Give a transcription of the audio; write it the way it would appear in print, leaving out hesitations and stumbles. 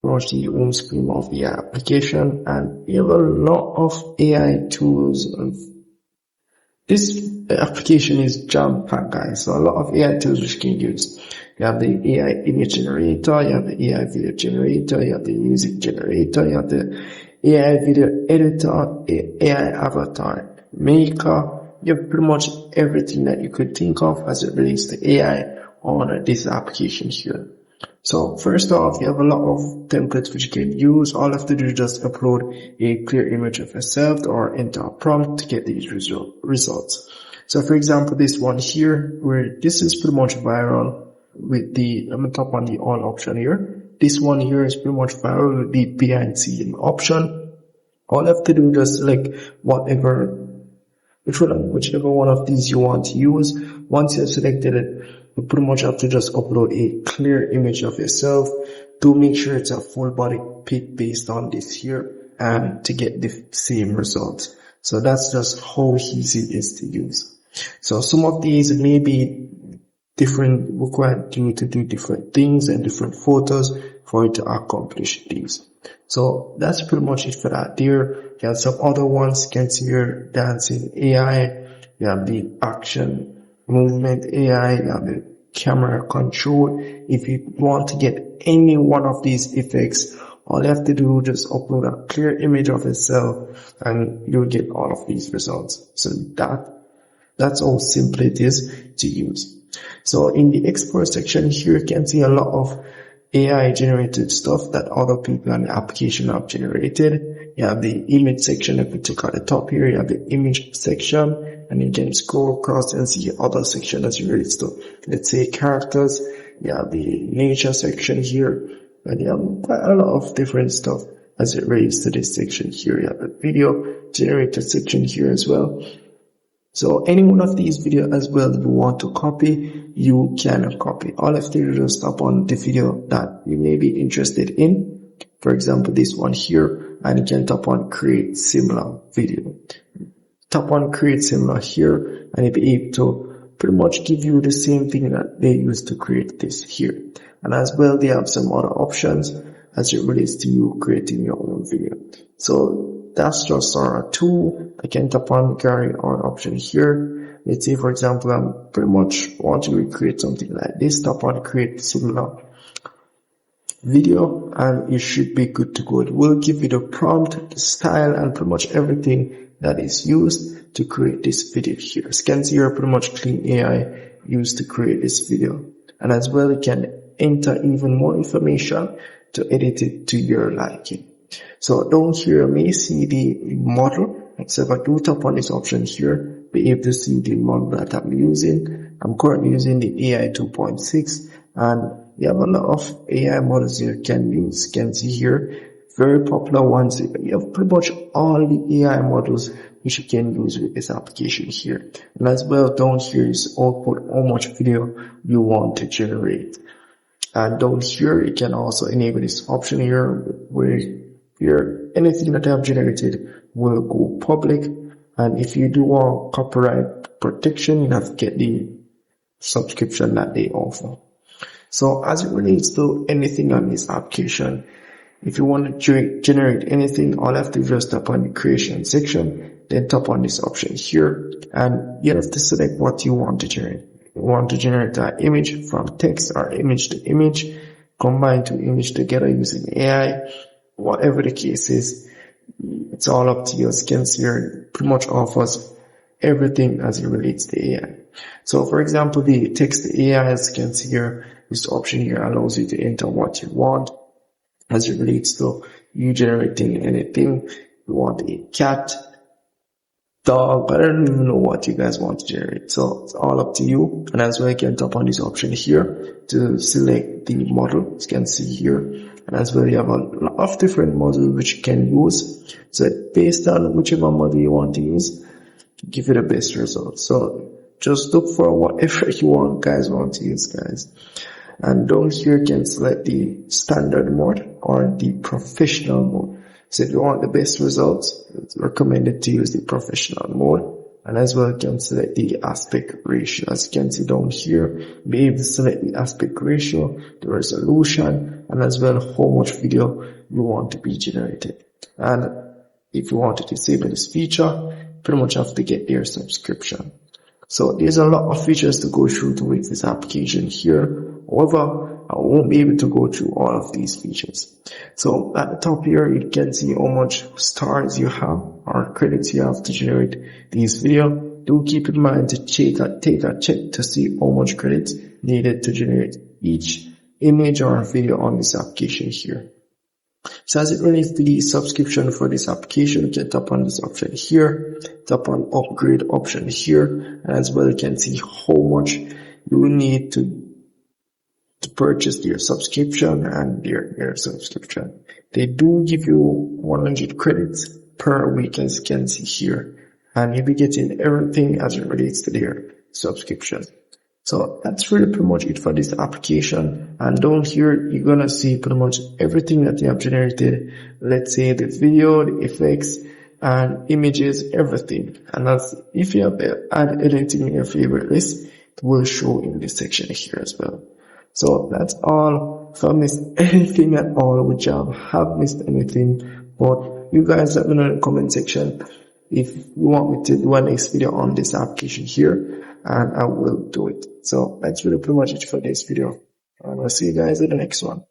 launch the home screen of the application, and you have a lot of AI tools. This application is jam-packed, guys. So a lot of AI tools which you can use. You have the AI image generator, you have the AI video generator, you have the music generator, you have the AI video editor, AI avatar maker. You have pretty much everything that you could think of as it relates to AI on this application here. So first off, you have a lot of templates which you can use. All you have to do is just upload a clear image of yourself or enter a prompt to get these results. So for example, this one here, where this is pretty much viral with the, I'm going to tap on the all option here. This one here is pretty much viral with the behind scene option. All you have to do is just select whichever one of these you want to use. Once you have selected it, you pretty much have to just upload a clear image of yourself to make sure it's a full body pic based on this here and to get the same results. So that's just how easy it is to use. So some of these may be different, require you to do different things and different photos for you to accomplish these. So that's pretty much it for that there. You have some other ones. You can see here dancing AI. You have the action movement AI. You have the camera control. If you want to get any one of these effects, all you have to do is just upload a clear image of yourself and you'll get all of these results. So that's how simple it is to use. So in the export section here, you can see a lot of AI generated stuff that other people on the application have generated. You have the image section. If you click at the top here, you have the image section, and you can scroll across and see other section as you relates to, let's say, characters. You have the nature section here, and you have quite a lot of different stuff as it relates to this section here. You have the video generated section here as well. So any one of these videos as well that you want to copy, you can copy. All you have to do is just tap on the video that you may be interested in. For example, this one here, and you can tap on create similar video. Tap on create similar here, and it'll be able to pretty much give you the same thing that they used to create this here. And as well, they have some other options as it relates to you creating your own video. So that's just our tool. I can tap on carry on option here. Let's say, for example, I'm pretty much want to recreate something like this. Tap on create similar video and you should be good to go. It will give you the prompt, the style, and pretty much everything that is used to create this video here. As you can see here, pretty much clean AI used to create this video. And as well, you can enter even more information to edit it to your liking. So down here, you may see the model. So if I do tap on this option here, be able to see the model that I'm using. I'm currently using the AI 2.6, and you have a lot of AI models you can use. You can see here, very popular ones. You have pretty much all the AI models which you can use with this application here. And as well, down here is output how much video you want to generate. And down here, you can also enable this option here where anything that I have generated will go public. And if you do want copyright protection, you have to get the subscription that they offer. So as it relates to anything on this application, if you want to generate anything, all you have to do is just tap on the creation section, then tap on this option here, and you have to select what you want to generate. You want to generate an image from text or image to image, combine two images together using AI, whatever the case is, it's all up to you. As you can see here, pretty much offers everything as it relates to AI. So for example, the text to AI, as you can see here, this option here allows you to enter what you want as it relates to you generating anything. You want a cat, dog, I don't even know what you guys want to generate. So it's all up to you. And as well, you can tap on this option here to select the model. As you can see here. And as well, you have a lot of different models which you can use. So based on whichever model you want to use, give you the best results. So just look for whatever you guys want to use, guys. And down here, you can select the standard mode or the professional mode. So if you want the best results, it's recommended to use the professional mode. and as well you can select the aspect ratio. As you can see down here, be able to select the aspect ratio, the resolution, and as well how much video you want to be generated. And if you want to disable this feature, pretty much have to get their subscription. So there's a lot of features to go through to make this application here. However, I won't be able to go through all of these features. So at the top here, you can see how much stars you have or credits you have to generate these videos. Do keep in mind to take a check to see how much credits needed to generate each image or video on this application here. So as it relates to the subscription for this application, you can tap on this option here, tap on upgrade option here, and as well you can see how much you will need to purchase their subscription and their subscription. They do give you 100 credits per week, as you can see here, and you'll be getting everything as it relates to their subscription. So that's really pretty much it for this application. And down here, you're going to see pretty much everything that you have generated. Let's say the video, the effects, and images, everything. And that's, if you have add anything in your favorite list, it will show in this section here as well. So that's all. If I missed anything at all, which I have missed anything, but you guys let me know in the comment section if you want me to do a next video on this application here, and I will do it. So that's really pretty much it for this video, and I'll see you guys in the next one.